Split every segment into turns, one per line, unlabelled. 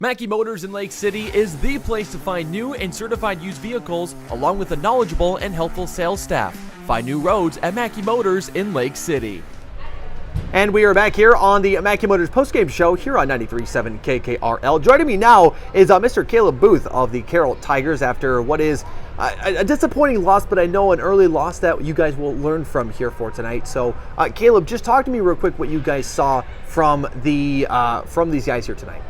Mackey Motors in Lake City is the place to find new and certified used vehicles, along with a knowledgeable and helpful sales staff. Find new roads at Mackey Motors in Lake City.
And we are back here on the Mackey Motors postgame show here on 93.7 KKRL. Joining me now is Mr. Kaleb Booth of the Carroll Tigers after what is a disappointing loss, but I know an early loss that you guys will learn from here for tonight. So, Kaleb, just talk to me real quick what you guys saw from these guys here tonight.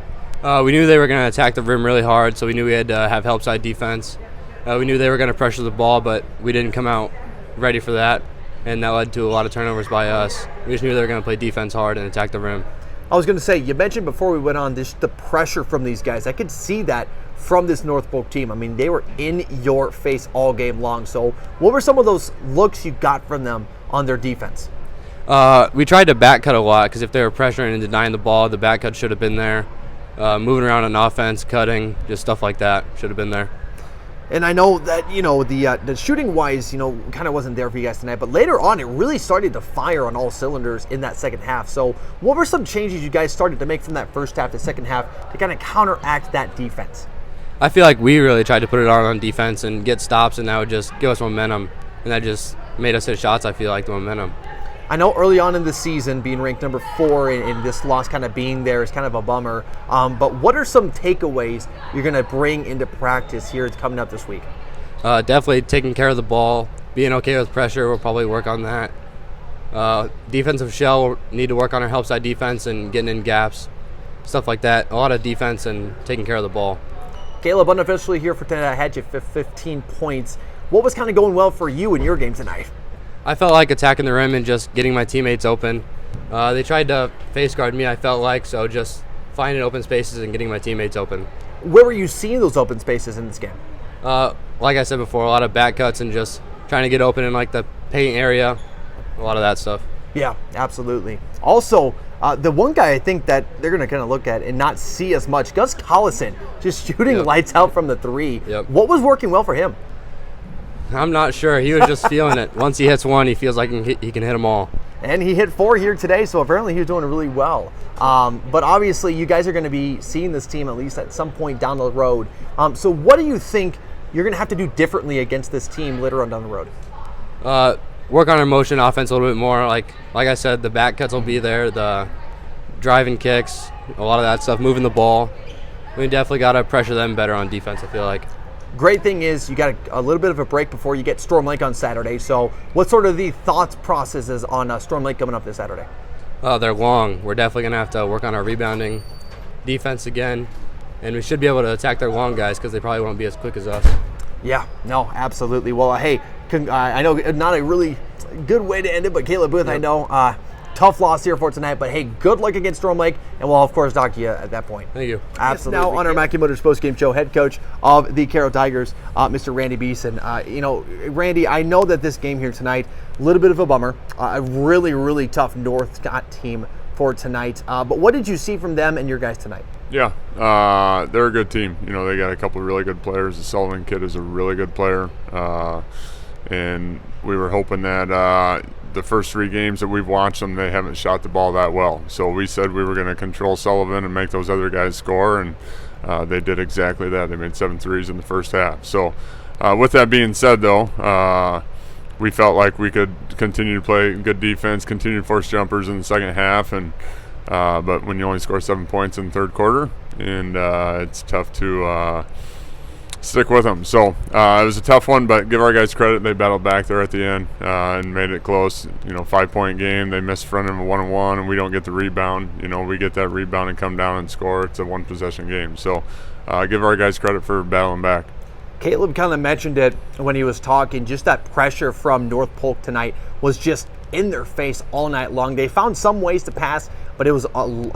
We knew they were going to attack the rim really hard, so we knew we had to have help side defense. We knew they were going to pressure the ball, but we didn't come out ready for that, and that led to a lot of turnovers by us. We just knew they were going to play defense hard and attack the rim.
I was going to say, you mentioned before we went on this, the pressure from these guys. I could see that from this North Polk team. I mean, they were in your face all game long. So what were some of those looks you got from them on their defense?
We tried to back cut a lot because if they were pressuring and denying the ball, the back cut should have been there. Moving around on offense, cutting, just stuff like that should have been there.
And I know that, the shooting-wise, kind of wasn't there for you guys tonight. But later on, it really started to fire on all cylinders in that second half. So what were some changes you guys started to make from that first half to second half to kind of counteract that defense?
I feel like we really tried to put it on defense and get stops, and that would just give us momentum. And that just made us hit shots, I feel like, the momentum.
I know early on in the season, being ranked number 4 and this loss kind of being there is kind of a bummer. But what are some takeaways you're going to bring into practice here coming up this week?
Definitely taking care of the ball, being okay with pressure. We'll probably work on that. Defensive shell, we'll need to work on our help side defense and getting in gaps, stuff like that. A lot of defense and taking care of the ball.
Kaleb, unofficially here for tonight, I had you 15 points. What was kind of going well for you in your game tonight?
I felt like attacking the rim and just getting my teammates open. They tried to face guard me, I felt like, so just finding open spaces and getting my teammates open.
Where were you seeing those open spaces in this game?
Like I said before, a lot of back cuts and just trying to get open in like the paint area, a lot of that stuff.
Yeah, absolutely. Also, the one guy I think that they're going to kind of look at and not see as much, Gus Collison, just shooting lights out from the 3.
Yep.
What was working well for him?
I'm not sure. He was just feeling it. Once he hits one, he feels like he can hit them all.
And he hit 4 here today, so apparently he was doing really well. But obviously, you guys are going to be seeing this team at least at some point down the road. So what do you think you're going to have to do differently against this team later on down the road?
Work on our motion offense a little bit more. Like I said, the back cuts will be there, the driving kicks, a lot of that stuff, moving the ball. We definitely got to pressure them better on defense, I feel like.
Great thing is you got a little bit of a break before you get Storm Lake on Saturday. So what sort of the thoughts processes on Storm Lake coming up this Saturday?
They're long. We're definitely going to have to work on our rebounding defense again. And we should be able to attack their long guys because they probably won't be as quick as us.
Yeah, no, absolutely. Well, hey, I know not a really good way to end it, but Kaleb Booth, yep. I know, tough loss here for tonight, but hey, good luck against Storm Lake, and we'll, of course, talk to you at that point.
Thank you.
Absolutely. Now on our Mackey Motors postgame show, head coach of the Carroll Tigers, Mr. Randy Bissen. Randy, I know that this game here tonight, a little bit of a bummer, a really, really tough North Scott team for tonight, but what did you see from them and your guys tonight?
Yeah, they're a good team. They got a couple of really good players. The Sullivan kid is a really good player, and we were hoping that the first 3 games that we've watched them, they haven't shot the ball that well. So we said we were going to control Sullivan and make those other guys score, and they did exactly that. They made 7 threes in the first half. So with that being said, though, we felt like we could continue to play good defense, continue to force jumpers in the second half, and but when you only score 7 points in the third quarter, and it's tough to stick with them. So it was a tough one, but give our guys credit. They battled back there at the end and made it close. 5-point game. They missed front of a 1-on-1, and we don't get the rebound. We get that rebound and come down and score. It's a 1-possession game. So give our guys credit for battling back.
Kaleb kind of mentioned it when he was talking, just that pressure from North Polk tonight was just in their face all night long. They found some ways to pass, but it was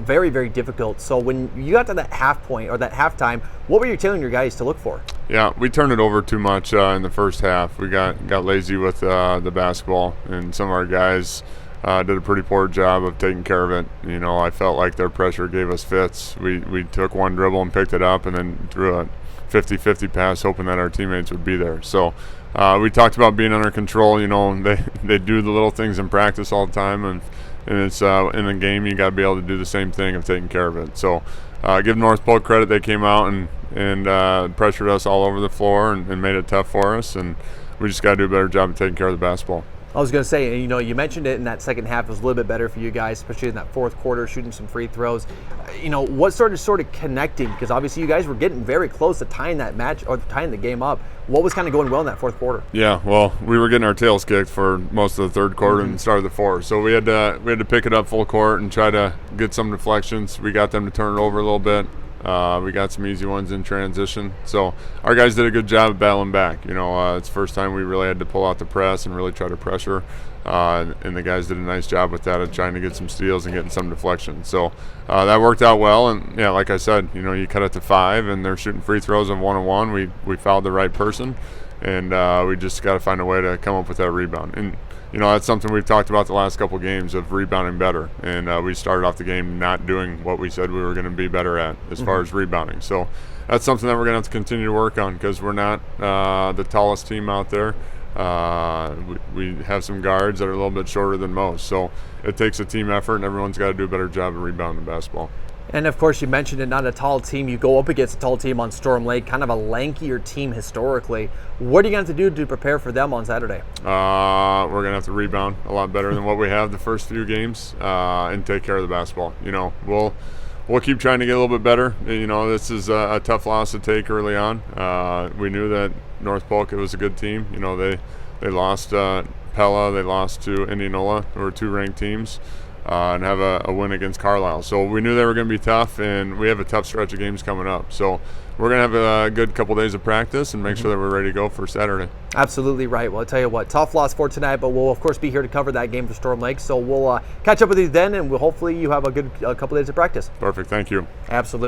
very, very difficult. So when you got to that half point or that halftime, what were you telling your guys to look for? Yeah,
we turned it over too much in the first half. We got lazy with the basketball, and some of our guys did a pretty poor job of taking care of it. I felt like their pressure gave us fits. We took one dribble and picked it up and then threw a 50-50 pass, hoping that our teammates would be there. So we talked about being under control. They do the little things in practice all the time, and it's in the game you got to be able to do the same thing of taking care of it. So give North Polk credit. They came out and pressured us all over the floor and made it tough for us, and we just got to do a better job of taking care of the basketball.
I was going to say, you mentioned it in that second half. It was a little bit better for you guys, especially in that fourth quarter, shooting some free throws. What started sort of connecting? Because obviously you guys were getting very close to tying that match or tying the game up. What was kind of going well in that fourth quarter?
Yeah, well, we were getting our tails kicked for most of the third quarter and start of the fourth. So we had to pick it up full court and try to get some deflections. We got them to turn it over a little bit. We got some easy ones in transition. So our guys did a good job of battling back. It's the first time we really had to pull out the press and really try to pressure. And the guys did a nice job with that of trying to get some steals and getting some deflections. So that worked out well. And, yeah, like I said, you cut it to 5, and they're shooting free throws of 1-on-1. We fouled the right person, and we just got to find a way to come up with that rebound. And, that's something we've talked about the last couple games of rebounding better. And we started off the game not doing what we said we were going to be better at as far as rebounding. So that's something that we're going to have to continue to work on because we're not the tallest team out there. We have some guards that are a little bit shorter than most. So it takes a team effort, and everyone's got to do a better job of rebounding basketball.
And, of course, you mentioned it, not a tall team. You go up against a tall team on Storm Lake, kind of a lankier team historically. What are you going to have to do to prepare for them on Saturday?
We're going to have to rebound a lot better than what we have the first few games and take care of the basketball. We'll keep trying to get a little bit better. This is a tough loss to take early on. We knew that North Polk, it was a good team. They lost Pella, they lost to Indianola, who were 2 ranked teams. And have a win against Carlisle. So we knew they were going to be tough, and we have a tough stretch of games coming up. So we're going to have a good couple days of practice and make sure that we're ready to go for Saturday.
Absolutely right. Well, I'll tell you what, tough loss for tonight, but we'll, of course, be here to cover that game for Storm Lake. So we'll catch up with you then, and hopefully you have a good couple days of practice.
Perfect. Thank you.
Absolutely.